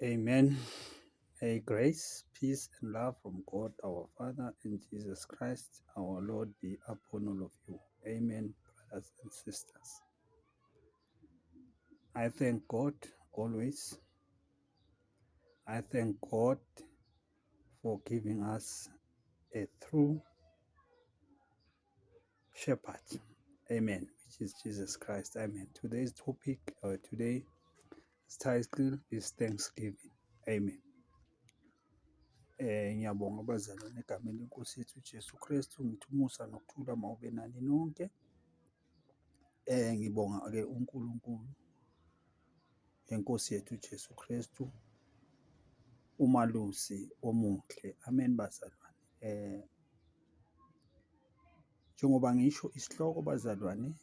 Amen. May grace, peace, and love from God our Father and Jesus Christ our Lord be upon all of you. Amen, brothers and sisters. I thank God always. I thank God for giving us a true shepherd. Amen, which is Jesus Christ. Amen. Today's topic, today's title is Thanksgiving. Amen. Ngiyabonga abazalwane egameni lenkosi yethu uJesu Kristu. Ngithi umusa nokuthula mawube nani nonke. Ngibonga ke uNkulunkulu lenkosi yethu uJesu Kristu, umalusi omuhle. Amen bazalwane. Njengoba ngisho isihloko bazalwane,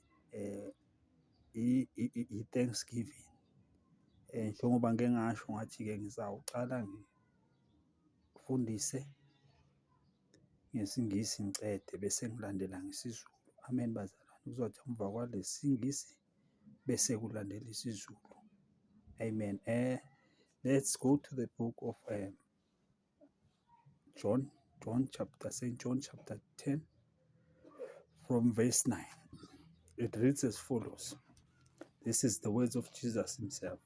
i-Thanksgiving. Njengoba ngeke ngasho ngathi-ke ngizawucala ngifundise ngesingisi ngicede bese ngilandela ngesiZulu. Amen bazalwane. Kuzothi emva kwalesi singisi bese kulandela isiZulu. Amen. Let's go to the book of St. John chapter 10 from verse 9. It reads as follows. This is the words of Jesus himself.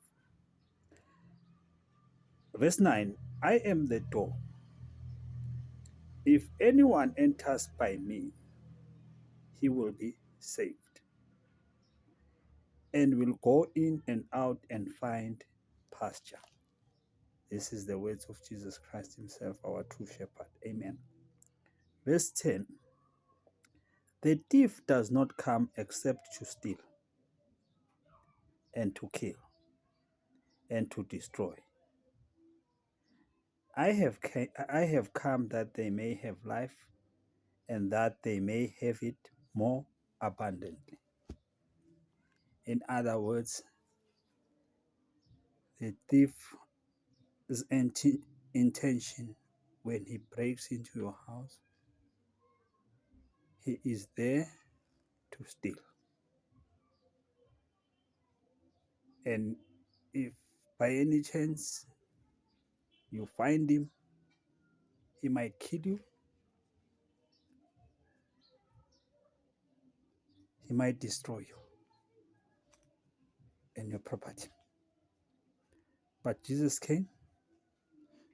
Verse 9, I am the door. If anyone enters by me, he will be saved, and will go in and out and find pasture. This is the words of Jesus Christ himself, our true shepherd. Amen. Verse 10, the thief does not come except to steal and to kill and to destroy. I have come that they may have life, and that they may have it more abundantly. In other words, the thief's intention when he breaks into your house, he is there to steal. And if by any chance you find him, he might kill you. He might destroy you and your property. But Jesus came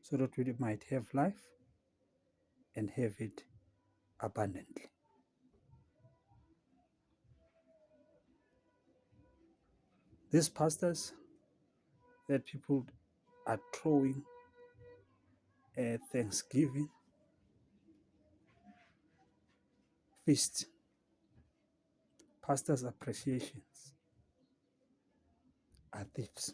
so that we might have life and have it abundantly. These pastors that people are throwing a Thanksgiving feast, pastors' appreciations, are thieves.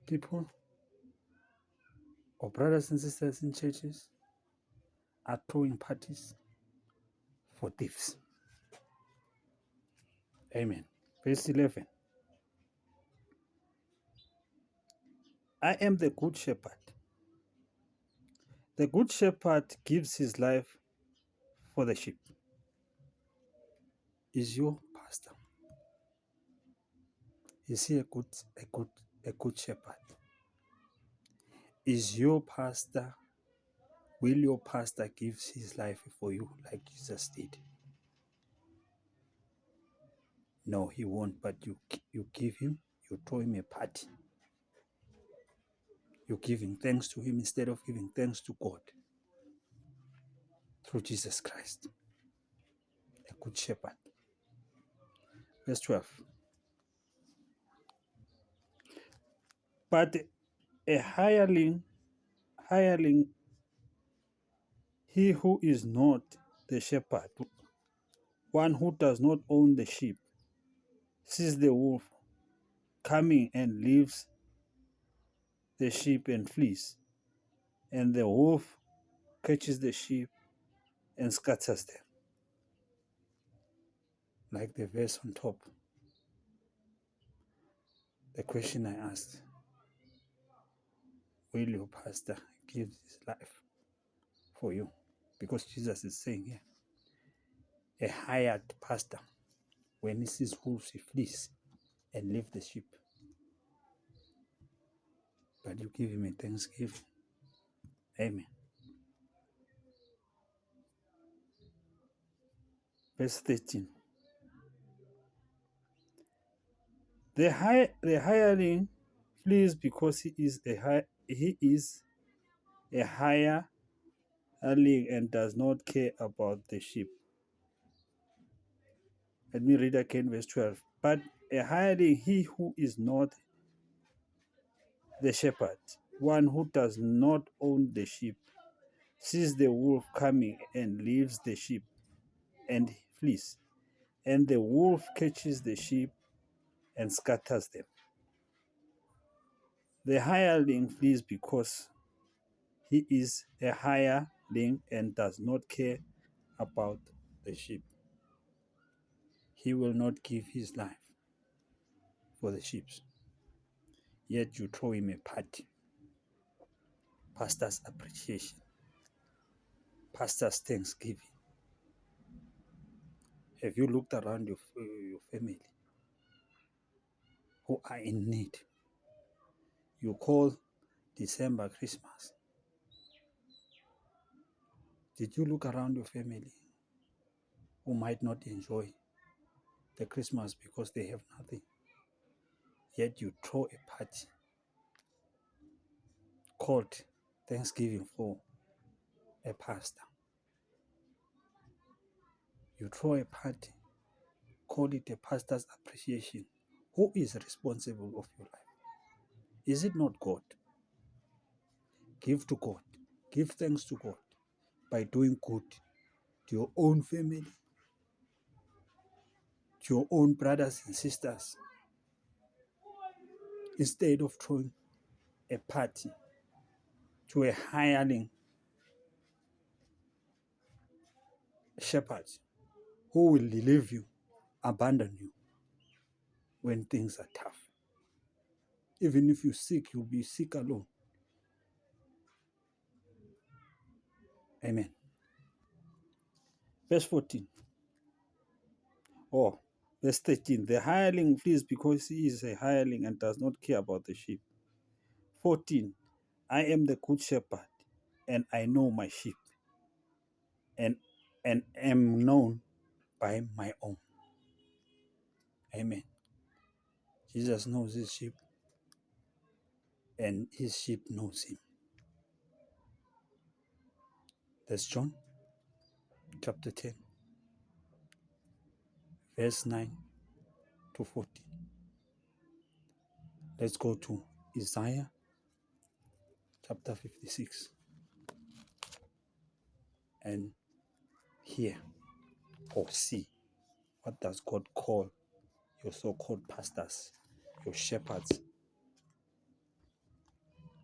People or brothers and sisters in churches are throwing parties for thieves. Amen. Verse 11. I am the good shepherd. The good shepherd gives his life for the sheep. Is your pastor? Is he a good shepherd? Is your pastor? Will your pastor give his life for you like Jesus did? No, he won't. But you give him, you throw him a party. You're giving thanks to him instead of giving thanks to God through Jesus Christ, a good shepherd. Verse 12. But a hireling, he who is not the shepherd, one who does not own the sheep, sees the wolf coming and leaves the sheep and flees, and the wolf catches the sheep and scatters them. Like the verse on top. The question I asked, will your pastor give his life for you? Because Jesus is saying here, a hired pastor When he sees wolves, he flees and leaves the sheep. But you give him a thanksgiving. Amen. Verse 13. The hireling flees because he is a hireling and does not care about the sheep. Let me read again verse 12. But a hireling, he who is not the shepherd, one who does not own the sheep, sees the wolf coming and leaves the sheep and flees. And the wolf catches the sheep and scatters them. The hireling flees because he is a hireling and does not care about the sheep. He will not give his life for the sheep. Yet you throw him a party. Pastor's appreciation. Pastor's thanksgiving. Have you looked around your family who are in need? You call December Christmas. Did you look around your family who might not enjoy the Christmas because they have nothing? Yet you throw a party called Thanksgiving for a pastor. You throw a party, call it a pastor's appreciation. Who is responsible of your life? Is it not God? Give to God. Give thanks to God by doing good to your own family, to your own brothers and sisters, instead of throwing a party to a hireling shepherd who will leave you, abandon you when things are tough. Even if you're sick, you'll be sick alone. Amen. Verse 14. Or verse 13. The hireling flees because he is a hireling and does not care about the sheep. 14. I am the good shepherd, and I know my sheep, and am known by my own. Amen. Jesus knows his sheep, and his sheep knows him. That's John chapter 10, verse 9 to 14. Let's go to Isaiah chapter 56 and hear or see what does God call your so-called pastors, your shepherds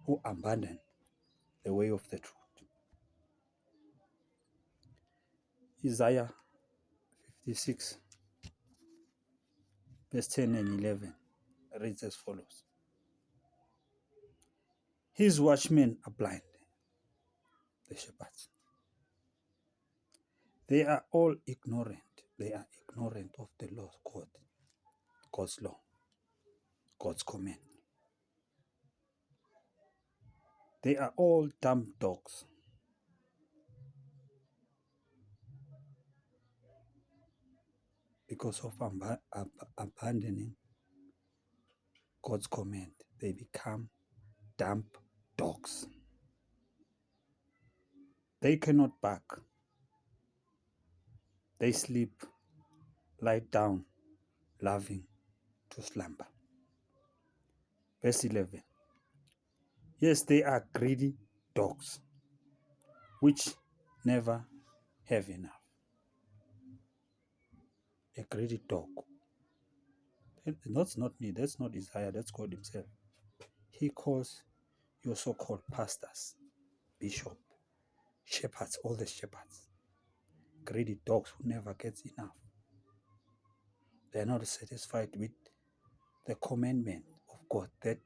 who abandon the way of the truth. Isaiah 56 verse 10 and 11 reads as follows. His watchmen are blind, the shepherds. They are all ignorant. They are ignorant of the law of God, God's law, God's command. They are all dumb dogs. Because of abandoning God's command, they become dumb dogs. They cannot bark. They sleep, lie down, loving to slumber. Verse 11. Yes, they are greedy dogs, which never have enough. A greedy dog. That's not me. That's not Isaiah. That's God himself. He calls your so-called pastors, bishop, shepherds, all the shepherds, greedy dogs who never gets enough. They're not satisfied with the commandment of God that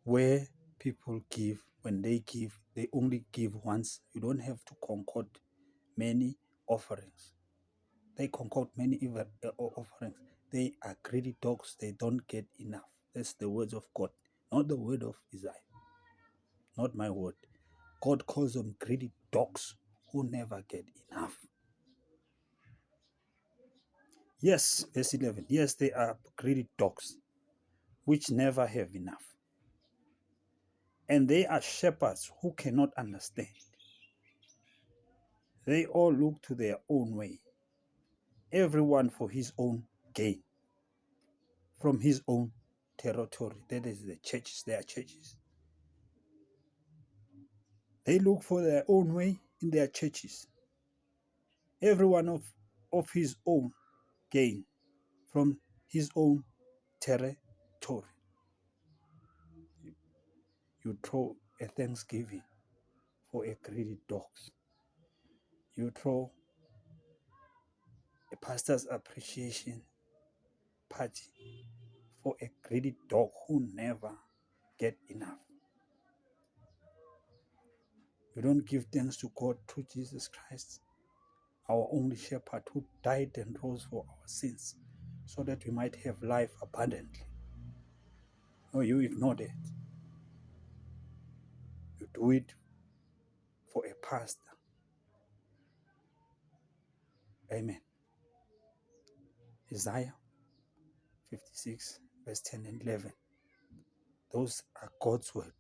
where people give, when they give, they only give once. You don't have to concord many offerings. They concoct many evil offerings. They are greedy dogs. They don't get enough. That's the words of God, not the word of Isaiah, not my word. God calls them greedy dogs who never get enough. Yes, verse 11. Yes, they are greedy dogs which never have enough. And they are shepherds who cannot understand. They all look to their own way, everyone for his own gain, from his own territory. That is the churches, their churches. They look for their own way in their churches, everyone of his own gain, from his own territory. You throw a thanksgiving for a greedy dog. You throw a pastor's appreciation party for a greedy dog who never get enough. You don't give thanks to God through Jesus Christ, our only shepherd who died and rose for our sins so that we might have life abundantly. No, you ignore that. You do it for a pastor. Amen. Isaiah 56, verse 10 and 11. Those are God's word.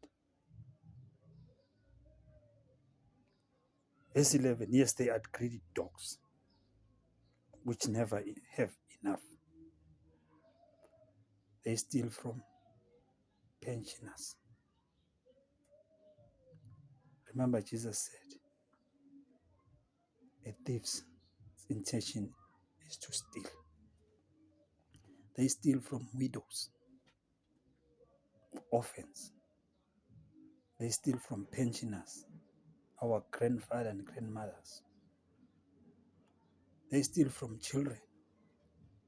Verse 11. Yes, they are greedy dogs which never have enough. They steal from pensioners. Remember, Jesus said, a thief's intention is to steal. They steal from widows, orphans. They steal from pensioners, our grandfather and grandmothers. They steal from children,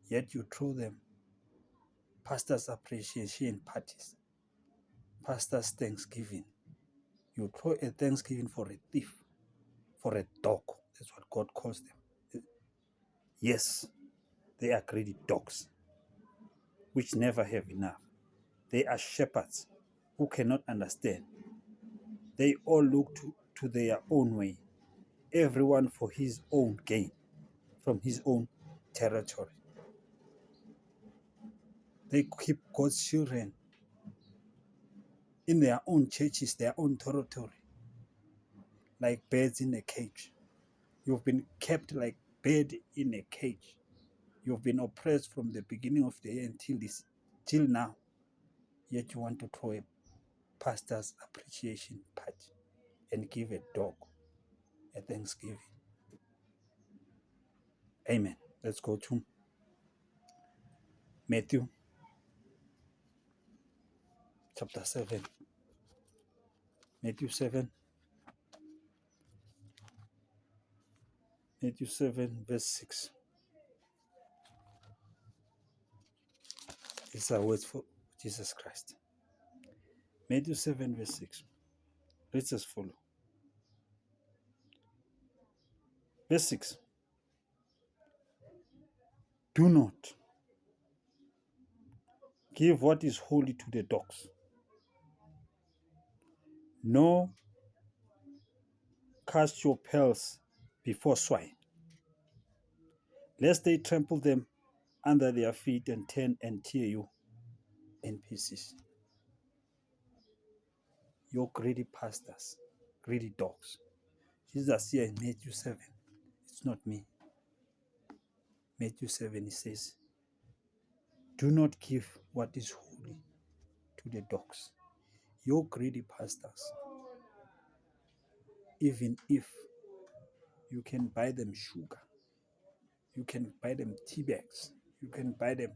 yet you throw them pastors' appreciation parties, pastors' Thanksgiving. You throw a Thanksgiving for a thief, for a dog. That's what God calls them. Yes, they are greedy dogs, which never have enough. They are shepherds who cannot understand. They all look to their own way, everyone for his own gain, from his own territory. They keep God's children in their own churches, their own territory, like birds in a cage. You've been kept like bird in a cage. You've been oppressed from the beginning of the year till now. Yet you want to throw a pastor's appreciation party and give a dog a Thanksgiving. Amen. Let's go to Matthew chapter 7. Matthew 7. Matthew 7, verse 6. These are words for Jesus Christ. Matthew 7, verse 6. Let's just follow. Verse 6. Do not give what is holy to the dogs, nor cast your pearls before swine, lest they trample them under their feet and turn and tear you in pieces. Your greedy pastors, greedy dogs. Jesus here in Matthew 7. It's not me. Matthew 7, he says, do not give what is holy to the dogs. Your greedy pastors, even if you can buy them sugar, you can buy them tea bags, you can buy them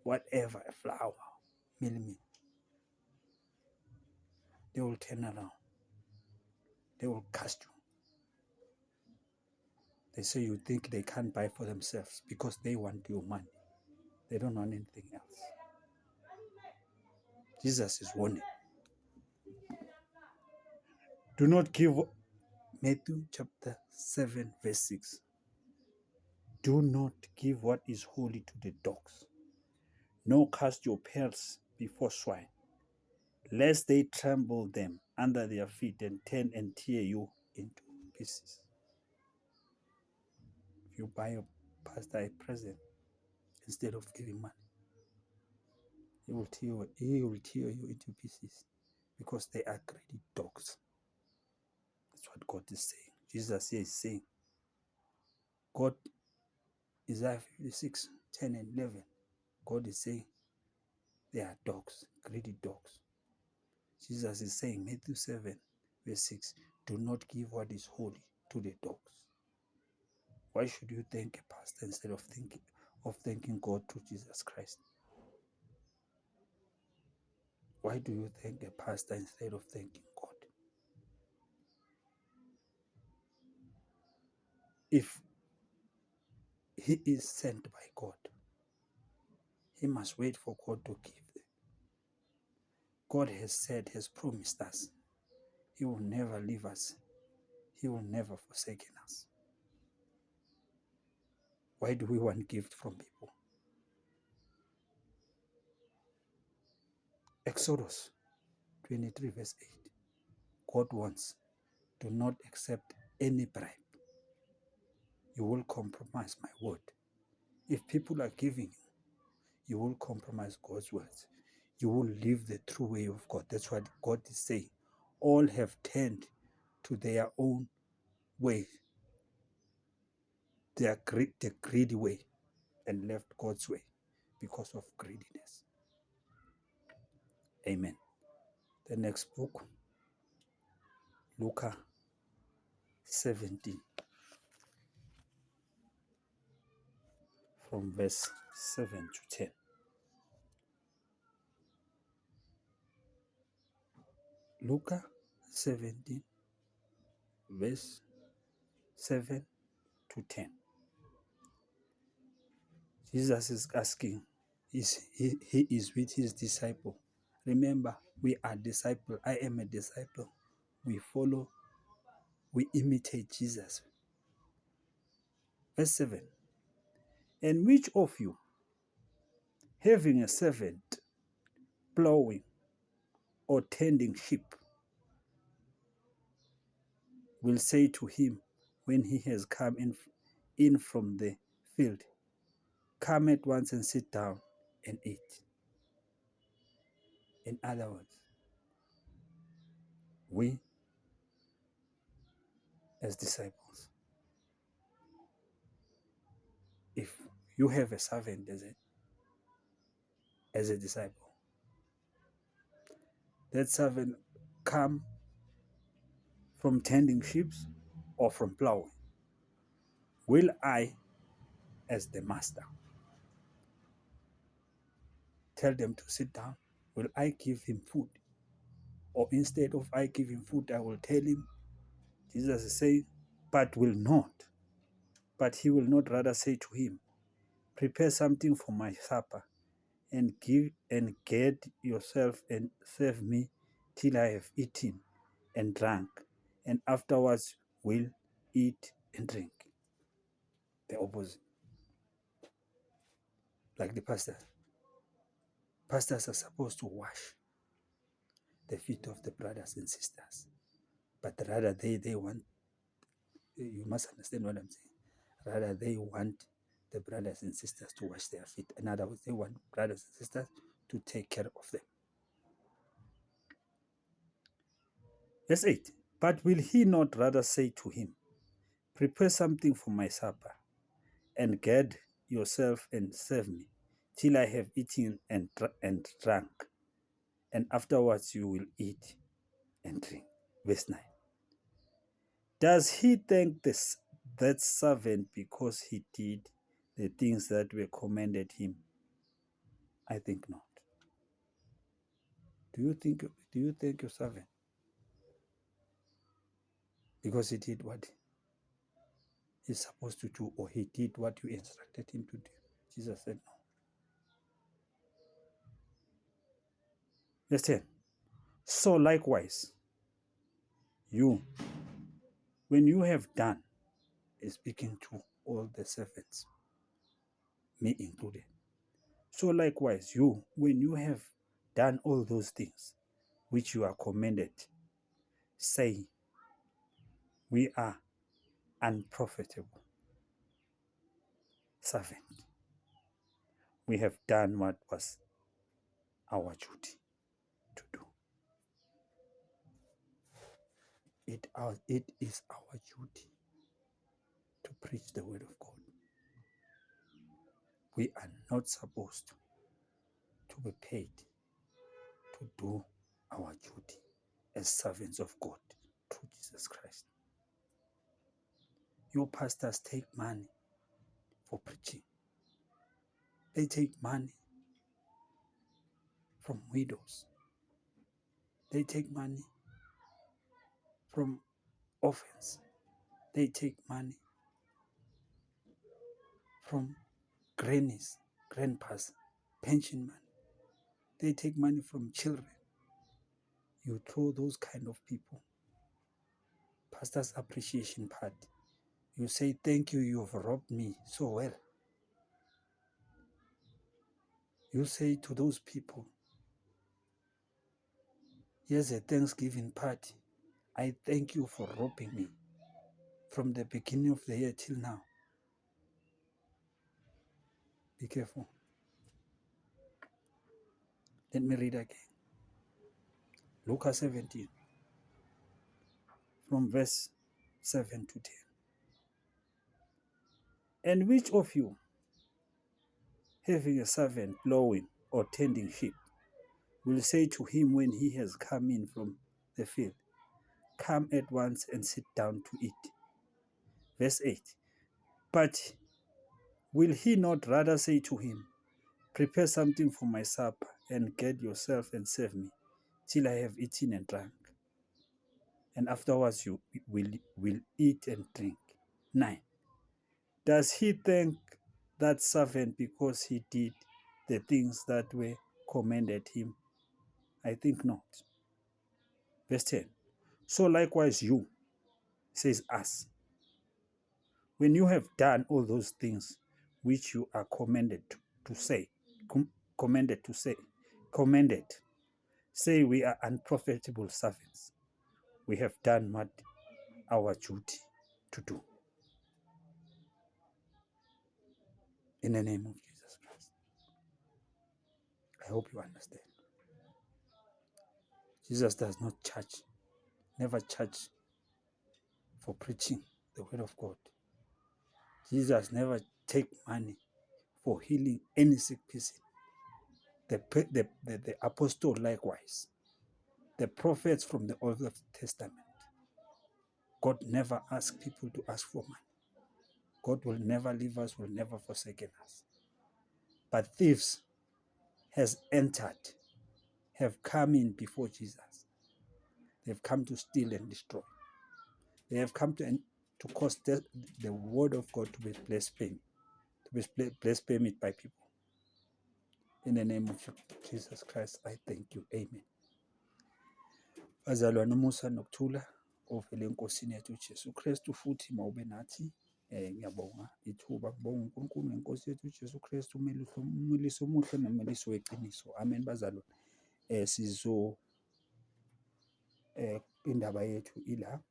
whatever, a flour, milk, they will turn around. They will cast you. They say you think they can't buy for themselves because they want your money. They don't want anything else. Jesus is warning. Do not give, Matthew chapter 7, verse 6. Do not give what is holy to the dogs, nor cast your pearls before swine, lest they trample them under their feet and turn and tear you into pieces. If you buy your pastor a present instead of giving money, he will tear you into pieces because they are greedy dogs. That's what God is saying. Jesus here is saying, God, Isaiah 56, 10 and 11, God is saying they are dogs, greedy dogs. Jesus is saying, Matthew 7, verse 6, do not give what is holy to the dogs. Why should you thank a pastor instead of thanking God through Jesus Christ? Why do you thank a pastor instead of thanking God? If he is sent by God, he must wait for God to give them. God has said, has promised us, he will never leave us. He will never forsake us. Why do we want gift from people? Exodus 23 verse 8. God wants, do not accept any bribe. You will compromise my word. If people are giving you, you will compromise God's words. You will leave the true way of God. That's what God is saying. All have turned to their own way, the greedy way, and left God's way because of greediness. Amen. The next book, Luke 17, from verse 7 to 10. Luke 17, verse 7 to 10. Jesus is asking, he is with his disciple. Remember, we are disciple. I am a disciple. We follow, we imitate Jesus. Verse 7. And which of you, having a servant plowing or tending sheep, will say to him when he has come in from the field, come at once and sit down and eat? In other words, we as disciples, if you have a servant as a disciple, that servant come from tending sheep or from plowing, will I, as the master, tell them to sit down? Will I give him food? Or instead of I give him food, I will tell him, Jesus is saying, but he will not rather say to him, prepare something for my supper and get yourself and serve me till I have eaten and drunk, and afterwards will eat and drink. The opposite. Like the pastors. Pastors are supposed to wash the feet of the brothers and sisters. But rather they want, you must understand what I'm saying. Rather they want the brothers and sisters to wash their feet. In other words, they want brothers and sisters to take care of them. Verse 8. But will he not rather say to him, prepare something for my supper, and get yourself and serve me, till I have eaten and drunk, and afterwards you will eat and drink. Verse 9. Does he thank that servant because he did the things that were commanded him? I think not. Do you thank your servant because he did what he's supposed to do, or he did what you instructed him to do? Jesus said no. Verse 10. So likewise, you, when you have done, is speaking to all the servants, me included. So likewise, you, when you have done all those things which you are commanded, say, we are unprofitable servant. We have done what was our duty to do. It is our duty to preach the word of God. We are not supposed to be paid to do our duty as servants of God through Jesus Christ. Your pastors take money for preaching. They take money from widows. They take money from orphans. They take money from grannies, grandpas, pension money. They take money from children. You throw those kind of people. Pastor's appreciation party. You say, thank you, you've robbed me so well. You say to those people, here's a Thanksgiving party. I thank you for robbing me from the beginning of the year till now. Be careful. Let me read again. Luke 17, from verse 7 to 10. And which of you, having a servant plowing or tending sheep, will say to him when he has come in from the field, come at once and sit down to eat? Verse 8. But will he not rather say to him, prepare something for my supper, and get yourself and serve me, till I have eaten and drunk? And afterwards you will eat and drink. 9. Does he thank that servant because he did the things that were commanded him? I think not. Verse 10. So likewise you, says us, when you have done all those things which you are commanded to say, say we are unprofitable servants. We have done what our duty to do. In the name of Jesus Christ. I hope you understand. Jesus does not charge, never charge for preaching the word of God. Jesus never take money for healing any sick person. The apostle likewise. The prophets from the Old Testament. God never asked people to ask for money. God will never leave us, will never forsake us. But thieves has entered, have come in before Jesus. They've come to steal and destroy. They have come to cause the word of God to be blasphemed, by people. In the name of Jesus Christ, I thank you. Amen. Bazalwane, umusa nokuthula ovele enkosini yethu uJesu Kristu futhi mawube nathi. Ngiyabonga ithuba, ngibonga uNkulunkulu nenkosi yethu uJesu Kristu, umulisi omuhle nomulisi weqiniso. Amen bazalwane. Indaba yethu ila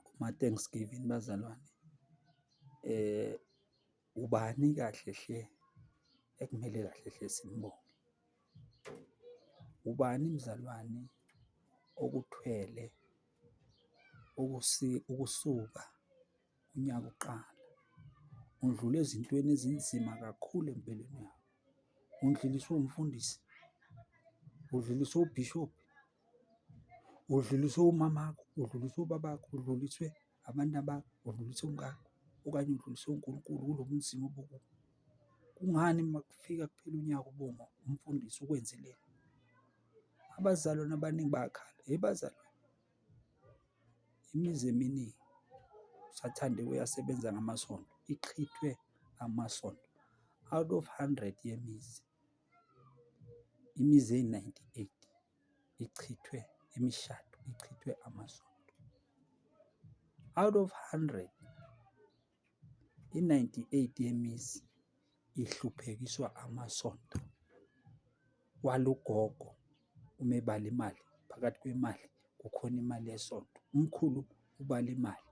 kuma Thanksgiving bazalwane. Ubani kahle hle ekumele kahle hle simbonge? Ubani mzalwane okuthwele ukusuka unyaka uqala, undlule ezintweni ezinzima kakhulu empilweni yakho, undluliswe umfundisi, udluliswe ubhishophi, udluliswe umamakho, udluliswe ubabakho, udluliswe abantu bakho, udluliswe umkakho, okanye udluliswe uNkulunkulu kulo bunzima obukhulu. Kungani makufika kuphela unyaka ubonga umfundisi ukwenzile? Abazalwane abaningi bayakhala. Bazalwane, imizi eminingi usathande uyasebenza ngamasonto, ichithwe amasonto. Out of 100 yemizi, imizi eyi-98 ichithwe, imishado ichithwe amasonto. Out of 100 i-98 yemizi ihluphekiswa amasonto. Walugogo uma ebala imali, phakathi kwemali kukhona imali yesonto. Umkhulu ubala imali,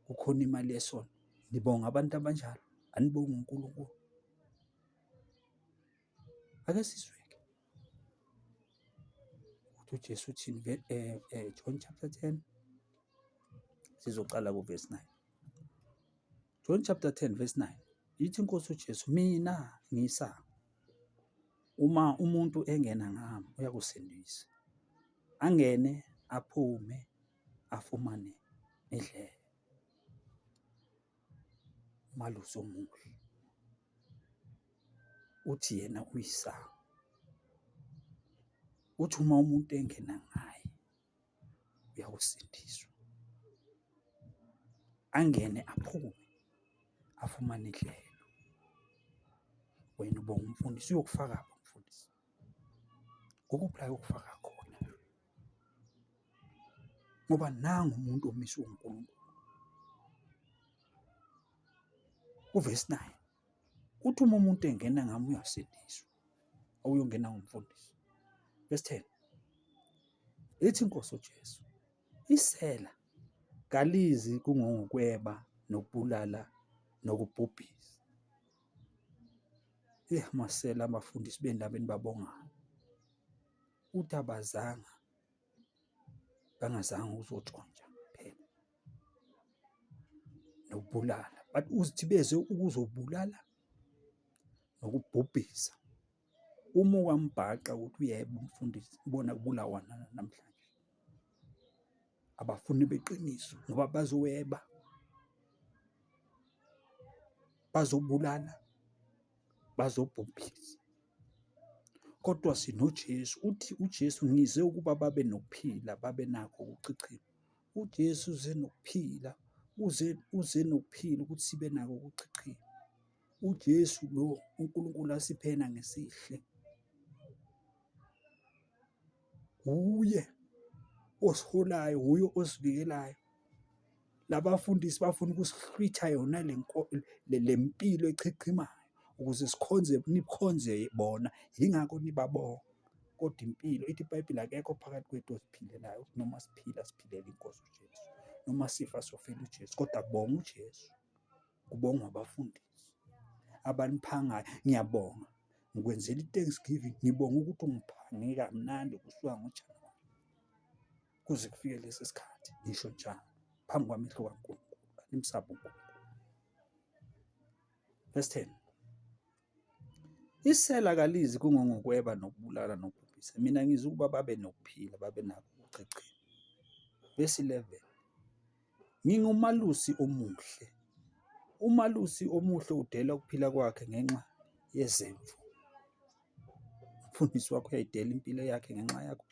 kukhona imali yesonto. Nibonga abantu abanjalo? Anibongi uNkulunkulu? Ake sizwe-ke ukuthi uJesu uthini, John chapter 10, sizocala ku-verse 9. John chapter 10 verse 9 ithi inkosi uJesu, mina ngiyisango. Uma umuntu engena ngami uyakusindisa, angene aphume afumane idlelo. Umalusi omuhle uthi yena uyisango, uthi uma umuntu engena ngaye uyakusindiswa, angene aphume afumane idlelo. Wena ubonga umfundisi, uyokufaka apha umfundisi, kukuphi la yokufaka khona? Ngoba nangu umuntu omiswe uNkulunkulu. Uvesi 9 uthi uma umuntu engena ngami uyasindiswa, awuyongena ngumfundisi. Verse 10 ithi inkosi uJesu, isela kalizi kungokweba nokubulala nokubhubhisa. Amasela abafundisi bendaba enibabongayo, uthi bangazanga ukuzotshontsha phela nokubulala, but uzithi beze ukuzobulala nokubhubhisa. Uma wambhaqa ukuthi uyebo umfundisi, ubona kubulawa namhlanje abafuni beqiniso, ngoba bazoweba, bazobulala, bazobhubhisa. Kodwa sinoJesu, uthi uJesu, ngize ukuba babe nokuphila, babe nakho ukuchichima. uJesu uze nokuphila, uze nokuphila ukuthi sibe nako ukuchichima. uJesu lo uNkulunkulu asiphena ngesihle, uye osiholayo, uye osivikelayo. Labafundisi bafuna ukusihlwitha yona le mpilo echichimayo ukuze nikhonze bona, yingakho nibabonga. Kodwa impilo ithi iBhayibheli, akekho phakathi kwethu osiphilelayo. Noma siphila siphilela inkosi uJesu, noma sifa sofela uJesu. Kodwa kubonga uJesu, kubongwa abafundisi abaniphangayo. Ngiyabonga, ngikwenzela i-Thanksgiving, ngibonga ukuthi ungiphange kamnandi kusuka ngoJanuwari kuze kufike lesi sikhathi. Ngisho njalo phambi kwamehlo kaNkulunkulu, animsaba uNkulunkulu. Verse 10 isela kalizi kungokweba nokubulala nokubhubhisa, mina ngize ukuba babe nokuphila, babe nako ukuchichima. Verse 11 ngingumalusi omuhle. Umalusi omuhle udela ukuphila kwakhe ngenxa yezimvu. Umfundisi wakho uyayidela impilo yakhe ngenxa yakho.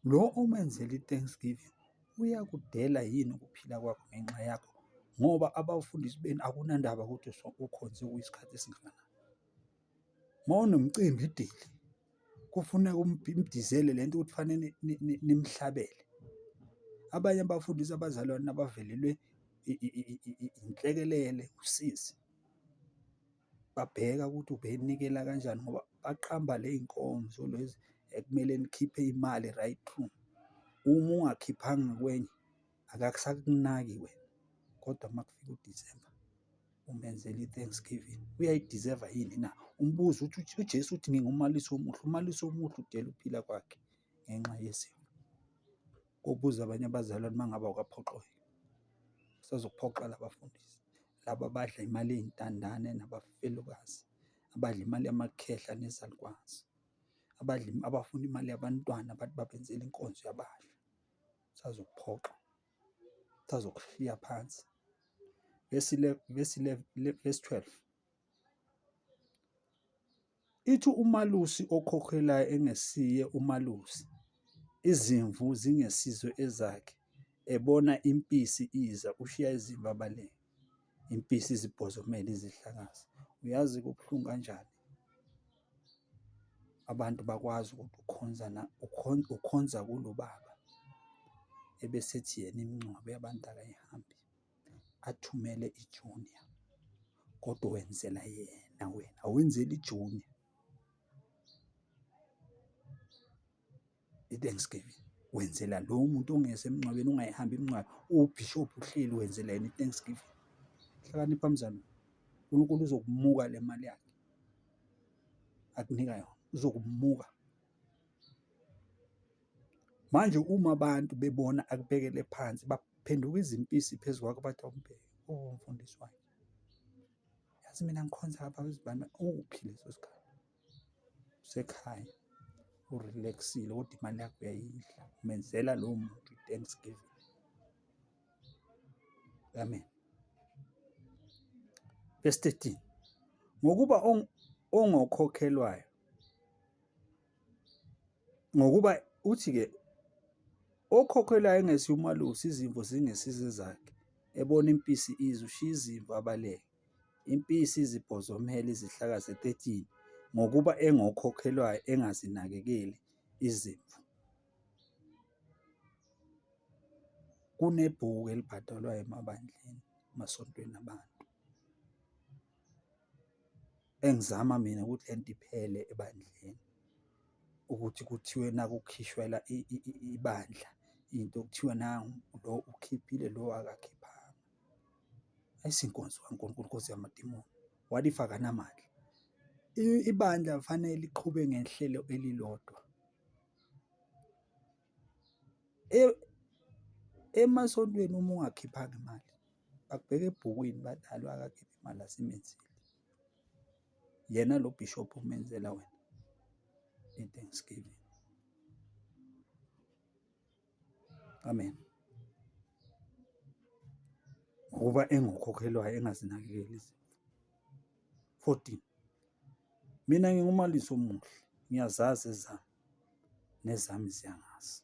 Lo omenzela i-Thanksgiving uyakudela yini ukuphila kwakho ngenxa yakho? Ngoba abafundisi benu akunandaba ukuthi ukhonze kuyisikhathi esingakanani. Uma unomcimbi idili, kufuneka umdizele lento ukuthi fanele nimhlabele. Abanye abafundisi abazalwane nabavelelwe inhlekelele, usizi, babheka ukuthi ubenikela kanjani, ngoba baqamba ley'nkonzo lezi ekumele nikhiphe imali right through. Uma ungakhiphanga kwenye akakusakunaki wena. Kodwa uma kufika uDisemba umenzela i-Thanksgiving, uyayideserva yini na? Umbuzo uthi uJesu uthi ngingumalusi omuhle. Umalusi omuhle udela ukuphila kwakhe ngenxa yezimvu. Kobuza abanye abazalwane uma ngabe awukaphoxeki, usazokuphoxa labafundisi laba abadla imali ey'ntandane nabafelokazi, abadla imali yamakhehla nezalukwazi, abafuna imali yabantwana bathi babenzele inkonzo yabadla. Usazokuphoxa, usazokushiya phansi. Verse 12 ithi umalusi okhokhelayo engesiye umalusi, izimvu zingesizo ezakhe, ebona impisi iza, ushiya izimvu abaleke, impisi izibhozomele izihlakaza. Uyazi kubuhlungu kanjani abantu bakwazi ukuthi ukhonza kulo baba, ebesethi yena imingcwabo yabantu akayihambi, athumele ijunior. Kodwa wenzela yena, wena awenzeli ijunior i-Thanksgiving, wenzela lowo muntu ongeze emngcwabeni, ungayihambi imingcwabo, ubhishophu uhleli wenzela yena i-Thanksgiving. Hlakanipha mzala, uNkulunkulu uzokumuka le mali yakhe akunika yona, uzokumuka. Manje uma abantu bebona akubhekele phansi, baphenduka izimpisi phezu kwakho, bathi awumbheke, mfundisi wakhe, yazi mina ngikhonza lapha bezibani, uphi leso sikhathi usekhaya urelaxile, kodwa imali yakho uyayidla, umenzela lowo muntu i-Thanksgiving. Amen. Verse 13, ngokuba ongokhokhelwayo, ngokuba uthi-ke okhokhelwayo engesiye umalusi, izimvu zingesizo zakhe, ebona impisi ize, ushiya izimvu abaleke, impisi izibhozomele izihlakaze. 13, ngokuba engokhokhelwayo engazinakekeli izimvu. Kunebhuku elibhadalwayo emabandleni, emasontweni abantu, engizama mina ukuthi lento iphele ebandleni, ukuthi kuthiwe nakukhishwela ibandla into, kuthiwe nangu lo ukhiphile, lo akakhiphanga. Ayisinkonzo kaNkulunkulu, nkosi yamadimoni, what if akanamandla? Ibandla kufanele liqhube ngehlelo elilodwa. Emasontweni uma ungakhiphanga imali, bakubheka ebhukwini badala akakhipha imali, asimenzeli. Yena lo bishop umenzela wena i-Thanksgiving. Amen. Ngokuba engokhokhelwayo engazinakekeli izimvu. 14, mina ngingumalisi omuhle, ngiyazazi ezami, nezami ziyangazi.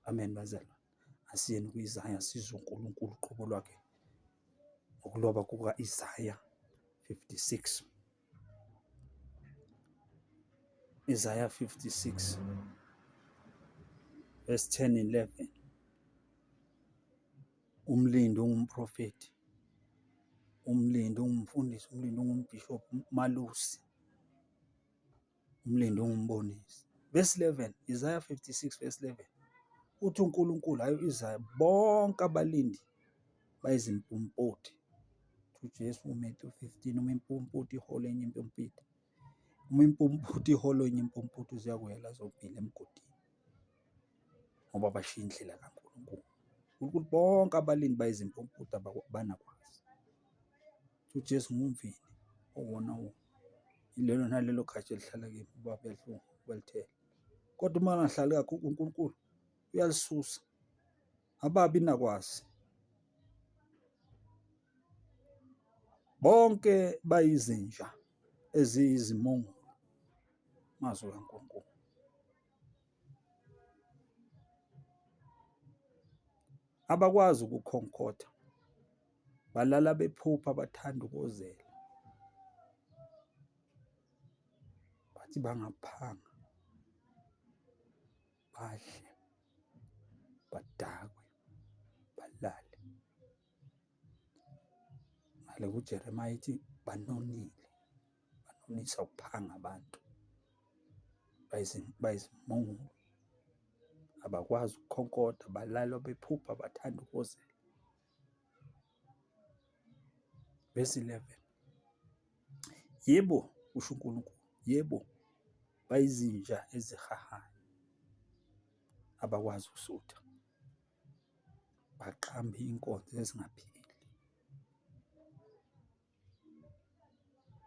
Amen bazalwane. Asiyeni ku-Isaya sizwe uNkulunkulu uqobo lwakhe ngokuloba kuka-Isaya 56. Isaiah 56 verse 10, 11. Umlindi ungumprofeti, umlindi ungumfundisi, umlindi ungumbhishophu, umalusi, umlindi ungumbonisi. Verse 11, Isaiah 56 verse 11. Uthi uNkulunkulu, hayi u-Isaya, bonke abalindi bayizimpumputhe. uJesu uMathewu 15, uma impumputhe ihole enye impumputhe, uma impumputhe ihole enye impumputhe, ziyakuwela zombili emgodini, ngoba bashiya indlela kaNkulunkulu. uNkulunkulu bonke abalindi bayizimpumputhe abanakwazi. uJesu ngumvini owona wona, ilelo nalelo khathi elihlala kimi ubaba uyalihlunga ukwalithela. Kodwa uma angahlali kakho uNkulunkulu uyalisusa, ababi nakwazi. Bonke bayizinja eziyizimungulu, mazwi kaNkulunkulu. Abakwazi ukukhonkotha, balala bephupha, bathanda ukozela, bathi bangaphanga, badle, badakwe, balale. Ngale kuJeremiya ithi banonile, banonisa ukuphanga abantu, bayizimungulu, abakwazi ukukhonkotha, balala bephupha, bathanda ukozela. Verse 11, yebo, kusho uNkulunkulu, yebo, bayizinja ezihahayo, abakwazi ukusutha, baqambe inkonzo ezingapheli,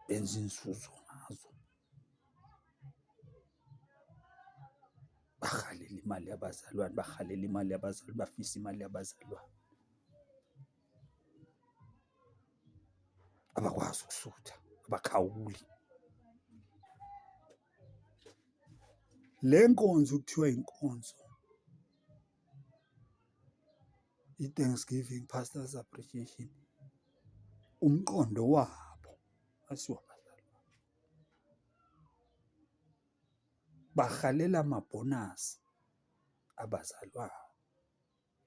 benza inzuzo ngazo, bahalela imali yabazalwane, bahalela imali yabazalwane, bafisa imali yabazalwane, abakwazi ukusutha, abakhawuli. Le nkonzo kuthiwa inkonzo, i-Thanksgiving Pastors Appreciation, umqondo wabo asiwabazalwane, bahalela amabhonasi abazalwane,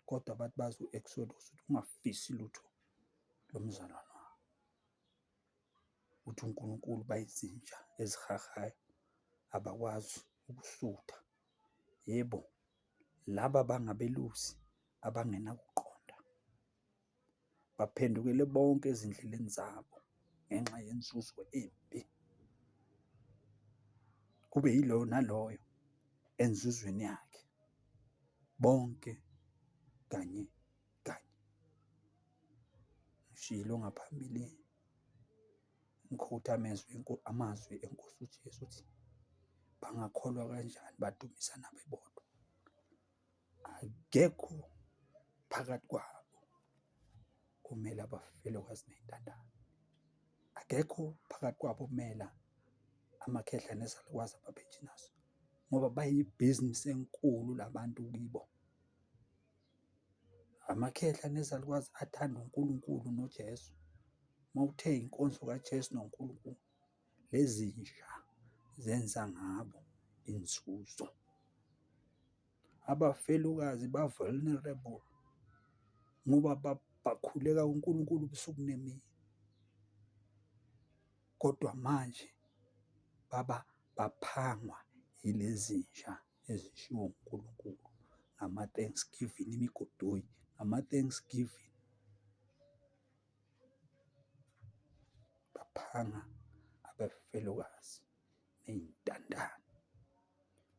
kodwa bathi bazi u-Exodus ukuthi ungafisi lutho lomzalwane wakho, uthi uNkulunkulu bayizinja ezihahayo abakwazi ukusutha. Yebo, laba bangabelusi abangenakuqonda baphendukele bonke ezindleleni zabo ngenxa yenzuzo embi. Kube yiloyo naloyo enzuzweni yakhe, bonke kanye kanye. Ngishilo ngaphambilini ngikhotha amazwi eNkosi uJesu uthi bangakholwa kanjani badumisana bebodwa. Akekho phakathi kwabo kumele abafelokazi ney'ntandane. Akekho phakathi kwabo okumela amakhehla nezalukwazi ababheji nazo, ngoba bayibhizinisi enkulu labantu kibo. Amakhehla nezalukwazi athanda uNkulunkulu noJesu. Uma uthe inkonzo kaJesu noNkulunkulu, lezi nja zenza ngabo inzuzo. Abafelokazi ba-vulnerable ngoba bakhuleka uNkulunkulu ubusuku nemini, kodwa manje baphangwa yilezi nja ezishiwo uNkulunkulu ngama-thanksgiving, imigodoyi ngama-thanksgiving. Baphanga abafelokazi ney'ntandane,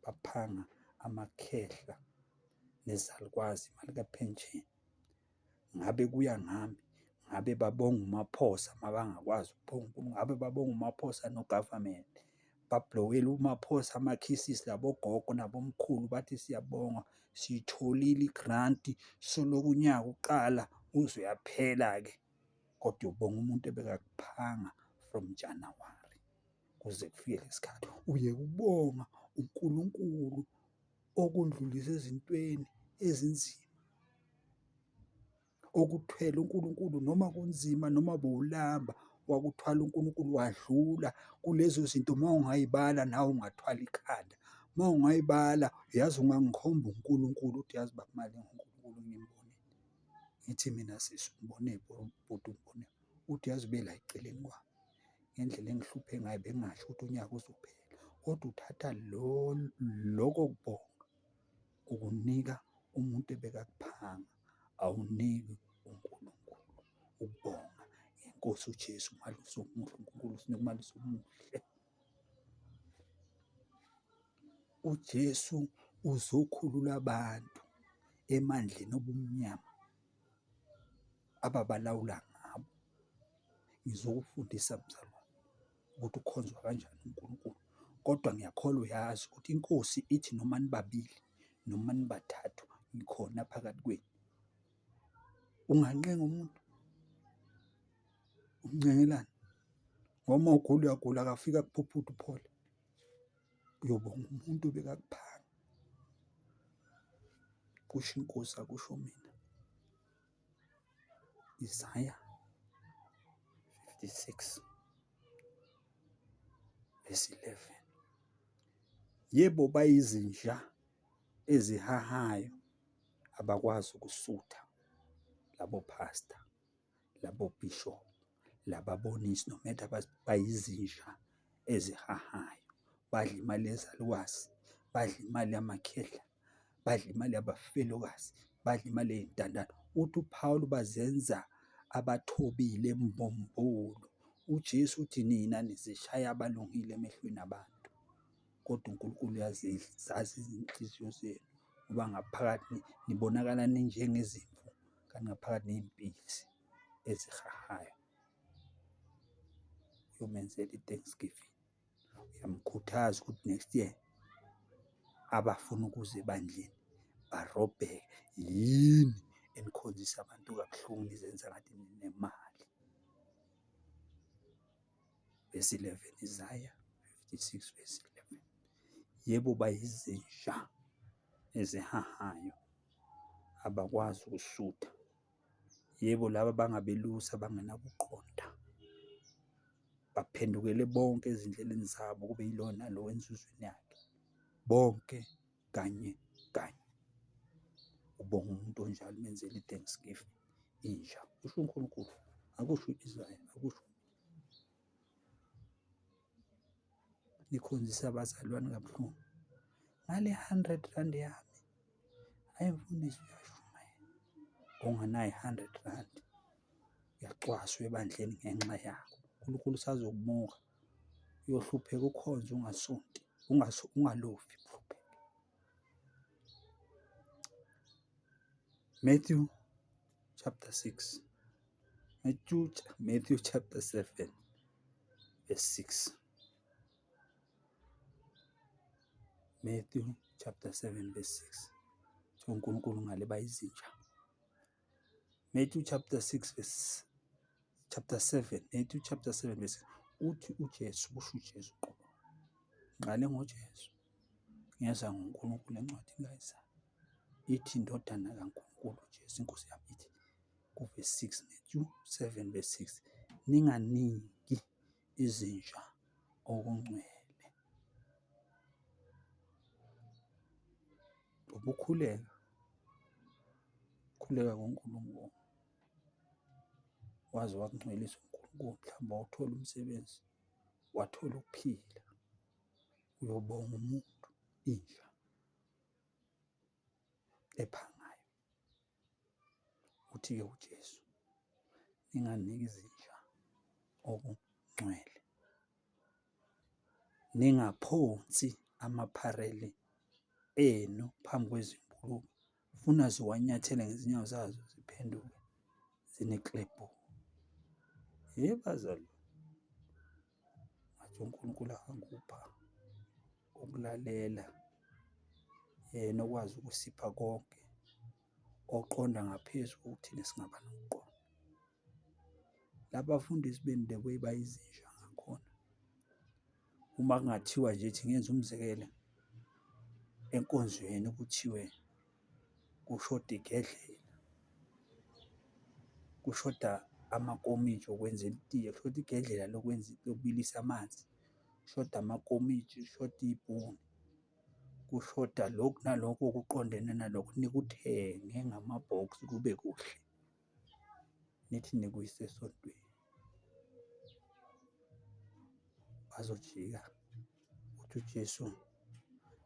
baphanga amakhehla nezalukwazi imali kaphensheni. Ngabe kuya ngami, ngabe babonga uMaphosa uma bangakwazi ukubonga uNkulunkulu, ngabe babonga uMaphosa no-government, bablowela uMaphosa ama-kisses labogogo nabomkhulu bathi siyabonga siyitholile i-grant soloku unyaka uqala uze uyaphela-ke. Kodwa ubonga umuntu ebekakuphanga from January kuze kufike lesikhathi. Uyeke ukubonga uNkulunkulu okundlulisa ezintweni ezinzima, okuthwele uNkulunkulu noma kunzima noma bowulamba wakuthwala uNkulunkulu wadlula kulezo zinto. Uma ungayibala nawe ungathwala ikhanda. Uma ungayibala yazi ungangikhomba uNkulunkulu uthi yazi baba mali uNkulunkulu ngimbonile. Ngithi mina sisi umbone bhuti umbone. Uthi yazi ube la eceleni kwami. Ngendlela engihluphe ngayo bengingasho ukuthi unyaka uzophela. Kodwa uthatha loko kubonga ukunika umuntu ebekakuphanga, awuniki uNkulunkulu ukubonga ngeNkosi uJesu uMalusi omuhle. uNkulunkulu usinika uMalusi omuhle. UJesu uzokhulula abantu emandleni obumnyama ababalawula ngabo. Ngizokufundisa mzalwane ukuthi ukhonzwa kanjani uNkulunkulu, kodwa ngiyakholwa uyazi ukuthi iNkosi ithi noma nibabili noma nibathathu ngikhona phakathi kwenu. Ungancenga umuntu, umncengelani, ngoba ugula uyagula akafika kuphuphuthe uphole. Uyobonga umuntu obekakuphanga. Kusho iNkosi akusho mina. Isaya 56 verse 11. Yebo bayizinja ezihahayo abakwazi ukusutha labo pastor, labo bishop, lababonisi no matter bayizinja ezihahayo. Badla imali yezalukwazi, badla imali yamakhehla, badla imali yabafelokazi, badla imali yey'ntandane. Uthi uPhawuli bazenza abathobile embombolo. uJesu uthi nina nizishaya abalungile emehlweni abantu, kodwa uNkulunkulu uyazazi izinhliziyo zenu, ngoba ngaphakathi nibonakala ninjengezimvu kanti ngaphakathi niyimpisi ezihahayo. Uyomenzela i-thanksgiving, uyamkhuthaza ukuthi next year abafuna ukuza ebandleni barobheke. Yini enikhonzisa abantu kabuhlungu nizenza ngathi ninemali? Verse 11, Isaya 56 verse 11. Yebo bayizinja ezihahayo abakwazi ukusutha. Yebo laba bangabelusi abangenakuqonda baphendukele bonke ezindleleni zabo, kube yiloyo nalowo enzuzweni yakhe, bonke kanye kanye. Ngiyakubonga umuntu onjalo menzele i-Thanksgiving inja. Kusho uNkulunkulu, akusho u-Israyeli, akusho. Nikhonzise abazali bani kabuhlungu ngale R100 yami. Hhayi mfundisi, uyashumayela. Onganayo i-R100 uyacwaswa ebandleni ngenxa yakho. uNkulunkulu usazokubuka. Uyohlupheka ukhonze ungasonti, ungalovi uhlupheke. Matthew chapter 6. Matthew chapter 7 verse 6. Matthew chapter 7 verse 6. So uNkulunkulu ngale bayizinja. Matthew chapter 6 verse chapter 7. Matthew chapter 7 verse 6. Uthi uJesu, kusho uJesu qobo. Ngale ngoJesu. Ngiyeza ngoNkulunkulu encwadini kaIsaya. Ithi indodana kaNkulunkulu uJesu inkosi yami ithi ku-verse 6, Matthew 7 verse 6, ninganiki izinja okungcwele. Ubukhuleka koNkulunkulu. Waze wakungcwelisa uNkulunkulu, mhlawumbe wawuthola umsebenzi, wathola ukuphila, uyobonga umuntu, inja ephangayo. Uthi-ke uJesu, ninganiki izinja okungcwele, ningaphonsi amaphareli enu phambi kwezimbululu, funa ziwanyathele ngezinyawo zazo ziphenduke zineklebhu. Bazali, ngathi uNkulunkulu angikupha ukulalela, yena okwazi ukusipha konke, oqonda ngaphezu kokuthi thina singaba nokuqonda. Laba bafundisi benu the way bayizinja ngakhona. Uma kungathiwa nje ithi ngenze umzekelo enkonzweni kuthiwe kushoda igedlela, kushoda amakomitshi okwenza itiye, kushoda igedlela lokubilisa amanzi, kushoda amakomitshi, kushoda iy'puni, kushoda lokhu nalokhu okuqondene nalokhu, nikuthenge ngamabhokisi kube kuhle, nithi nikuyise esontweni. Bazojika uthi uJesu,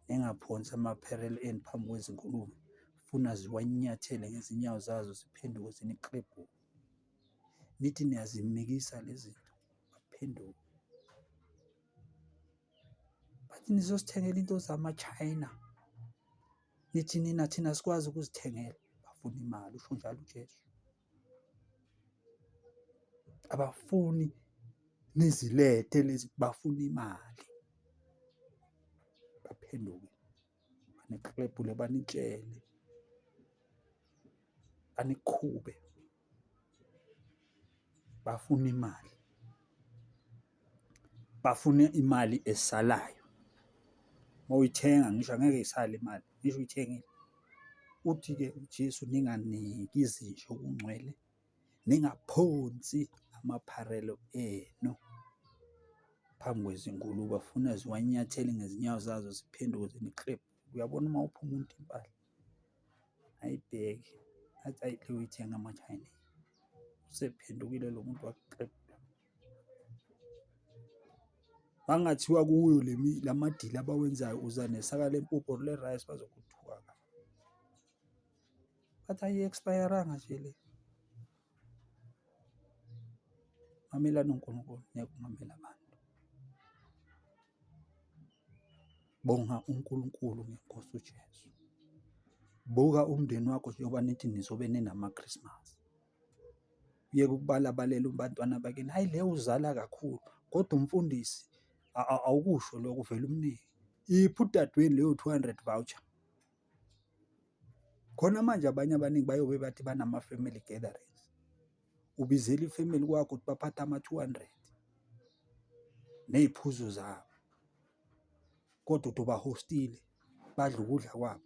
ningaphonsi amaphareli enu phambi kwezingulube, funa ziwanyathele ngezinyawo zazo ziphenduke zineklebhu. Nithi niyazimikisa lezi zinto, baphenduke. Bathi nizosithengela into zama-China. Nithi thina sikwazi ukuzithengela. Bafuna imali, usho njalo uJesu. Abafuni nizilethe lezi, bafuna imali. Baphenduke baneklebhu le, banitshele, banikhube. Bafuna imali. Bafuna imali esalayo. Uma uyithenga ngisho angeke isale imali, ngisho uyithengile. Uthi-ke uJesu, ninganiki izinja okungcwele, ningaphonsi amapharelo enu phambi kwezingulube, bafuna ziwanyathele ngezinyawo zazo ziphenduke zineklebhu. Uyabona uma upha umuntu impahla, ayibheke athi ayi le uyithenga ama-China, usephendukile lo muntu waklebhu. Bangathiwa kuyo la madili abawenzayo uza nesaka lempuphu or le-rice bazokuthuka. Bathi ayi-expayaranga nje le. Mamelani uNkulunkulu, niyakungamela abantu. Bonga uNkulunkulu ngeNkosi uJesu. Buka umndeni wakho njengoba nithi nizobe ninama-Christmas. Uyeke ukubalabalela abantwana bakini, hayi le uzala kakhulu, kodwa umfundisi awukusho lokho, uvele umnike. Iphi udadewenu leyo 200 voucher? Khona manje abanye abaningi bayobe bathi banama-family gatherings. Ubizela ifamily kwakho ukuthi baphathe ama-200 ney'phuzo zabo, kodwa uthi ubahostile, badle ukudla kwabo.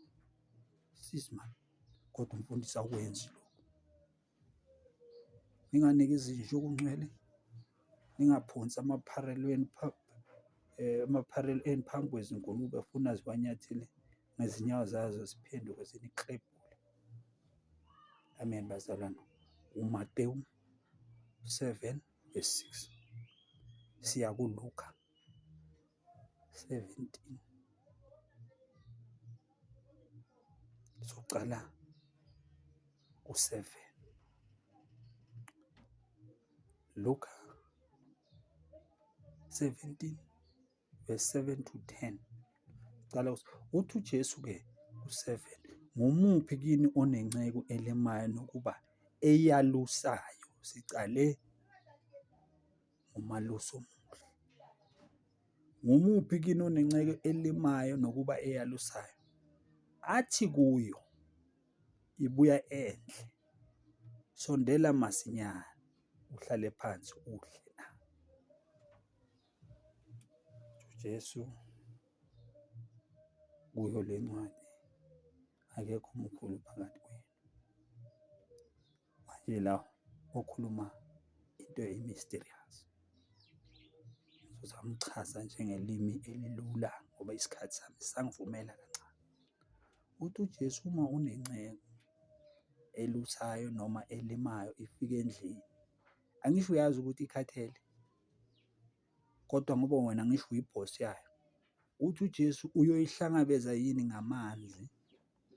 Sis man, kodwa umfundisi awukwenzi lokho. Ninganiki izinja okungcwele, ningaphonsi amaphareli enu phambi kwezingulube, funa ziwanyathele ngezinyawo zazo ziphenduke zineklebhu. Amen bazalwane. uMateyu 7 verse 6 siya kuLuka 17. Socala u7. Luka 17 verse 7 to 10. Cala uthi uJesu-ke u7, ngumuphi kini onenceku elemayo nokuba eyalusayo? Sicale ngomalusi omuhle. Ngumuphi kini onenceku elimayo nokuba eyalusayo, athi kuyo, ibuya endle, sondela masinyane uhlale phansi udle na? uJesu kuyo le ncwadi akekho omkhulu phakathi kwenu. Manje la okhuluma into emysterious. Ngizamchaza njengelimi elilula ngoba isikhathi sami sangivumela kancane. Uthi uJesu uma unenceku elusayo noma elimayo ifike endlini, angisho uyazi ukuthi ikhathele, kodwa ngoba wena ngisho uyibhosi yayo, uthi uJesu uyoyihlangabeza yini ngamanzi,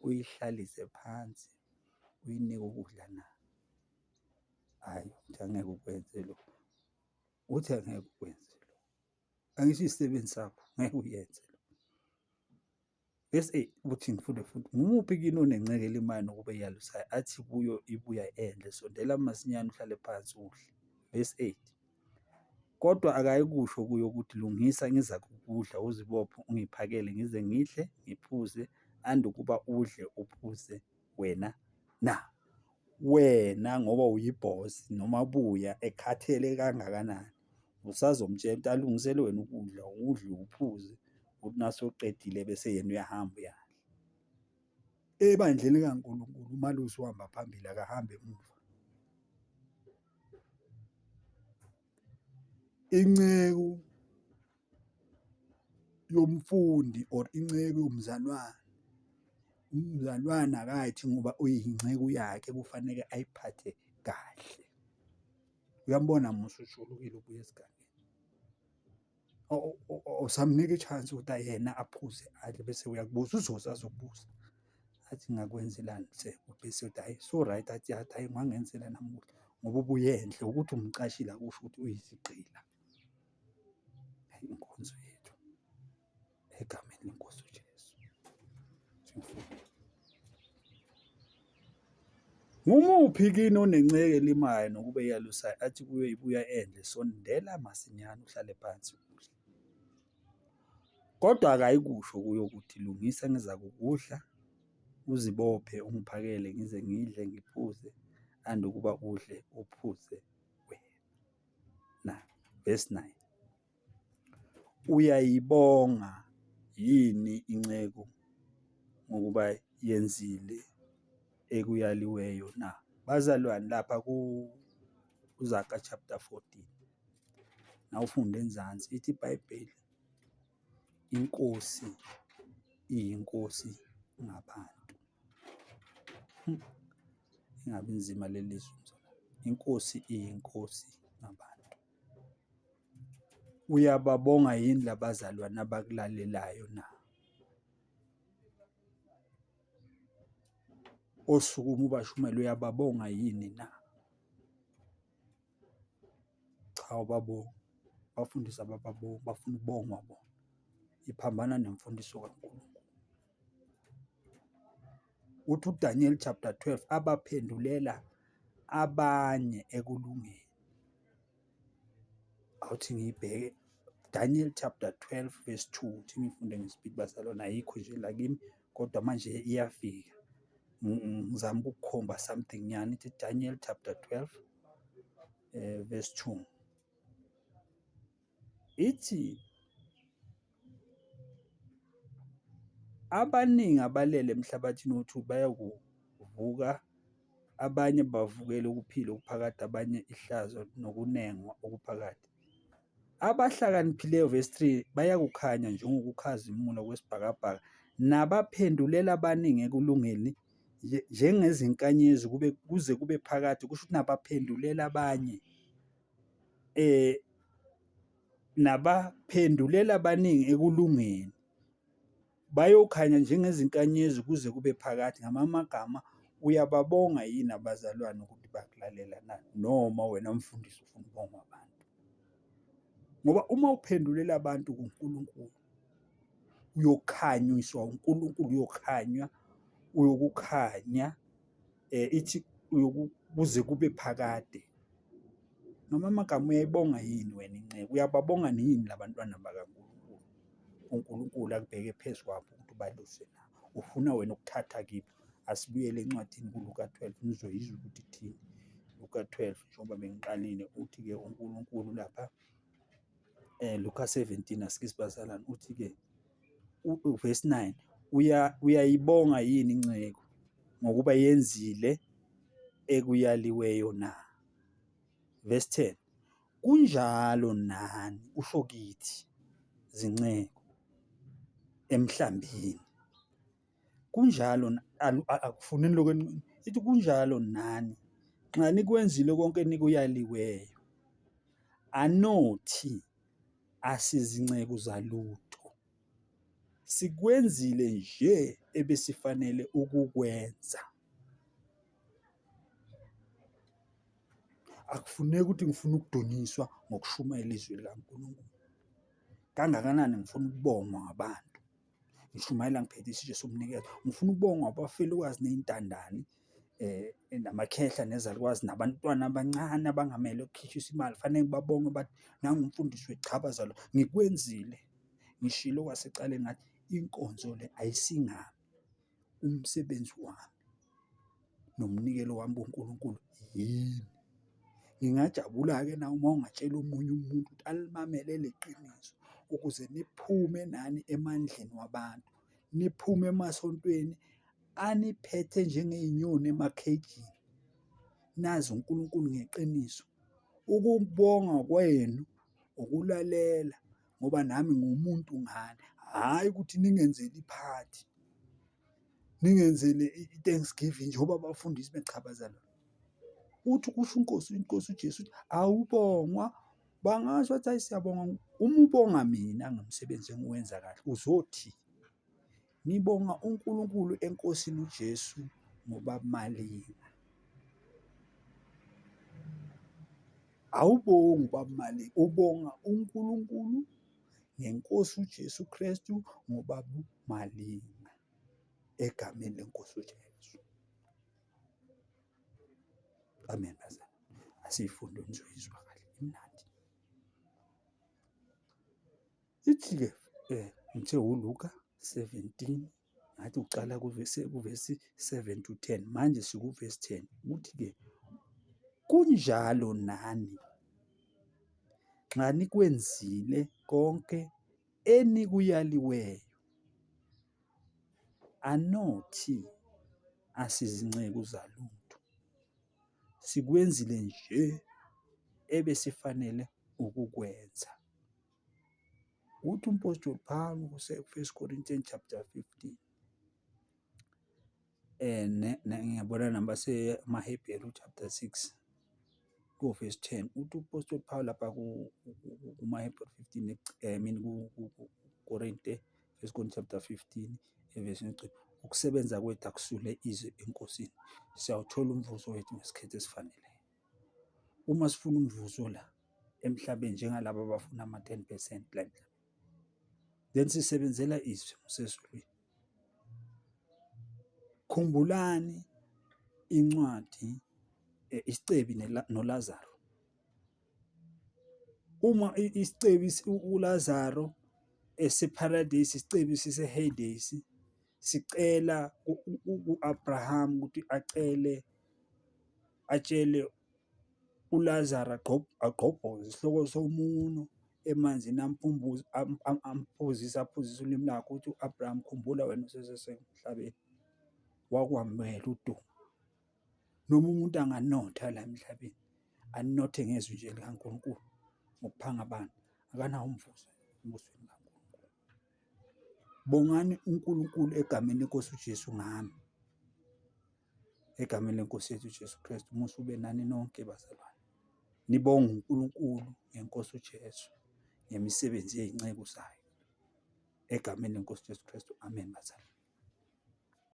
uyihlalise phansi, uyinike ukudla na? Hhayi, uthi angeke ukwenze lokho. Uthi angeke ukwenze lokho. Angisho isisebenzi sakho ngeke uyenze lokho. Verse 8 uthi ngifunde futhi, ngumuphi kini onenceku elimayo nokuba eyalusayo, athi kuyo ibuya endle, sondela masinyane uhlale phansi udle. Verse 8, kodwa akayikusho kuyo ukuthi lungisa ngiza kukudla uzibophe ungiphakele ngize ngidle ngiphuze, andukuba udle uphuze wena na? Wena ngoba uyibhosi noma buya ekhathele kangakanani, usazomtshela ukuthi alungisele wena ukudla, udle uphuze, uthi nasoqedile bese yena uyahamba uyadla. Ebandleni likaNkulunkulu umalusi uhamba phambili, akahambe emuva. Inceku yomfundi or inceku yomzalwane, umzalwane akayithi ngoba uyinceku yakhe kufanele ayiphathe kahle. Uyambona musa ujulukile ubuya esigangeni, usamnika i-chance ukuthi yena aphuze adle bese uyakubuza, uzoza azokubuza athi ngakwenzelani Mthembu, bese uthi hhayi so-right, athi hhayi ungangenzela namuhla ngoba ubuye endle, ukuthi umcashile akusho ukuthi uyisigqila. Inkonzo yethu egameni lenkosi uJesu. Ngumuphi kini onenceku elimayo nokuba eyalusayo, athi kuyo ibuya endle, sondela masinyane uhlale phansi udle. Kodwa akayikusho kuyo ukuthi lungisa ngiza kukudla uzibophe ungiphakele ngize ngidle ngiphuze, andukuba udle uphuze wena na? Verse 9, uyayibonga yini inceku ngokuba yenzile ekuyaliweyo na? Bazalwane, lapha kuZaga chapter 14 nawufunde enzansi ithi iBhayibheli, inkosi iyinkosi ngabantu. Ingabi nzima leli lizwi mzalwane. Inkosi iyinkosi ngabantu. Uyababonga yini labazalwane abakulalelayo na? Osukuma ubashumele, uyababonga yini na? Cha, awubabongi. Abafundisi abababongi, bafuna ukubongwa bona. Iphambana nemfundiso kaNkulunkulu. Uthi uDaniel chapter 12 abaphendulela abanye ekulungeni. Awuthi ngiyibheke Daniel chapter 12 verse 2, uthi ngifunde ngesipidi bazalwane, ayikho nje la kimi kodwa manje iyafika. Ngizama ukukukhomba something nyana, ithi Daniel chapter 12 verse 2. Ithi abaningi abalele emhlabathini wethu bayakuvuka, abanye bavukele ukuphila okuphakathi, abanye ihlazo nokunengwa okuphakathi. Abahlakaniphileyo verse 3 bayakukhanya njengokukhazimula kwesibhakabhaka, nabaphendulela abaningi ekulungeni njengezinkanyezi kuze kube phakade, kusho ukuthi nabaphendulela abanye nabaphendulela abaningi ekulungeni bayokhanya njengezinkanyezi kuze kube phakade. Ngamanye amagama, uyababonga yini abazalwane ukuthi bakulalela na? Noma wena mfundisi ufuna ukubonga abantu? Ngoba uma uphendulela abantu kuNkulunkulu, uyokhanyiswa uNkulunkulu, uyokukhanya ithi kuze kube phakade. Noma amagama, uyayibonga yini wena inceku? Uyababonga yini labantwana bakaNkulunkulu? uNkulunkulu akubheke phezu kwabo ukuthi ubaluse na? Ufuna wena ukuthatha kiphi? Asibuyele encwadini kuLuka 12 nizoyizwa ukuthi ithini. Luka 12 njengoba bengiqalile uthi-ke uNkulunkulu lapha Luka 17 asike sibazalwane, uthi-ke verse 9, uyayibonga yini inceku ngokuba yenzile ekuyaliweyo na? Verse 10, kunjalo nani, usho kithi zinceku emhlambini, kunjalo akufuni lokho ithi kunjalo nani nxa nikwenzile konke nikuyaliweyo, anothi asizinceku zalutho, sikwenzile nje ebesifanele ukukwenza. Akufuneki ukuthi ngifuna ukudunyiswa ngokushumayela izwi likaNkulunkulu. Kangakanani ngifuna ukubongwa ngabantu, ngishumayela ngiphethe isitshe somnikelo. Ngifuna ukubongwa abafelokazi ney'ntandane namakhehla nezalukwazi nabantwana abancane abangamele ukukhishisa imali. Fanele ngibabonge bathi nangu umfundisi wechabaza lo, ngikwenzile. Ngishilo kwasecaleni ngathi inkonzo le ayisingami, umsebenzi wami nomnikelo wami kuNkulunkulu yini. Ngingajabula-ke na uma ungatshela omunye umuntu ukuthi alimamele le qiniso ukuze niphume nani emandleni wabantu, niphume emasontweni aniphethe njengey'nyoni emakhejini, nazi uNkulunkulu ngeqiniso. Ukubonga kwenu ukulalela ngoba nami ngumuntu ngani, hhayi ukuthi ningenzele iphathi, ningenzele i-Thanksgiving njengoba abafundisi bechabaza lo. Uthi kusho inkosi uJesu uthi awubongwa, bangasho bathi hayi siyabonga. Uma ubonga mina ngomsebenzi engiwenza kahle uzothi ngibonga uNkulunkulu enkosini uJesu ngoba malinga. Awubongi ubaba malinga, ubonga uNkulunkulu ngenkosi uJesu Kristu ngoba malinga, egameni lenkosi uJesu. Amen bazalwane, asiyifunde nizoyizwa kahle, imnandi. Ithi-ke ngithe uLuka 17, ngathi ucala kuvesi 7 to 10, manje sikuvesi 10. Uthi-ke kunjalo nani nxa nikwenzile konke enikuyaliweyo, anothi asizinceku zalutho, sikwenzile nje ebesifanele ukukwenza. Uthi umpostoli Paul kuse-1 Corinthians chapter 15 ngiyabona nabasemaHebheru chapter 6 verse 10. Uthi umpostoli Paul lapha kumaHebheru 15 kuKorinte, 1 Corinthians chapter 15 verse 9, ukusebenza kwethu akusule izwe enkosini, siyawuthola umvuzo wethu ngesikhathi esifaneleyo. Uma sifuna umvuzo la emhlabeni njengalabo abafuna ama-10% la emhlabeni, then sisebenzela izwi sesizulwini. Khumbulani incwadi isicebi noLazaro. Uma isicebi uLazaro eseparadise, isicebi sise-Hades, sicela u-Abraham ukuthi atshele uLazaro agqobhoze isihloko somunwe emanzini, amphuzise ulimi lakhe ukuthi u-Abraham, khumbula wena usesemhlabeni, wakwamukela udumo. Noma umuntu anganotha la emhlabeni, anothe ngezwi nje likaNkulunkulu ngokuphanga abantu, akanawo umvuzo embusweni kaNkulunkulu. Bongani uNkulunkulu egameni lenkosi uJesu ngami. Egameni lenkosi yethu uJesu Kristu, umusa ube nani nonke bazalwane. Nibonge uNkulunkulu ngeNkosi uJesu, ngemisebenzi yey'nceku zayo. Egameni lenkosi uJesu Kristu, amen bazalwane.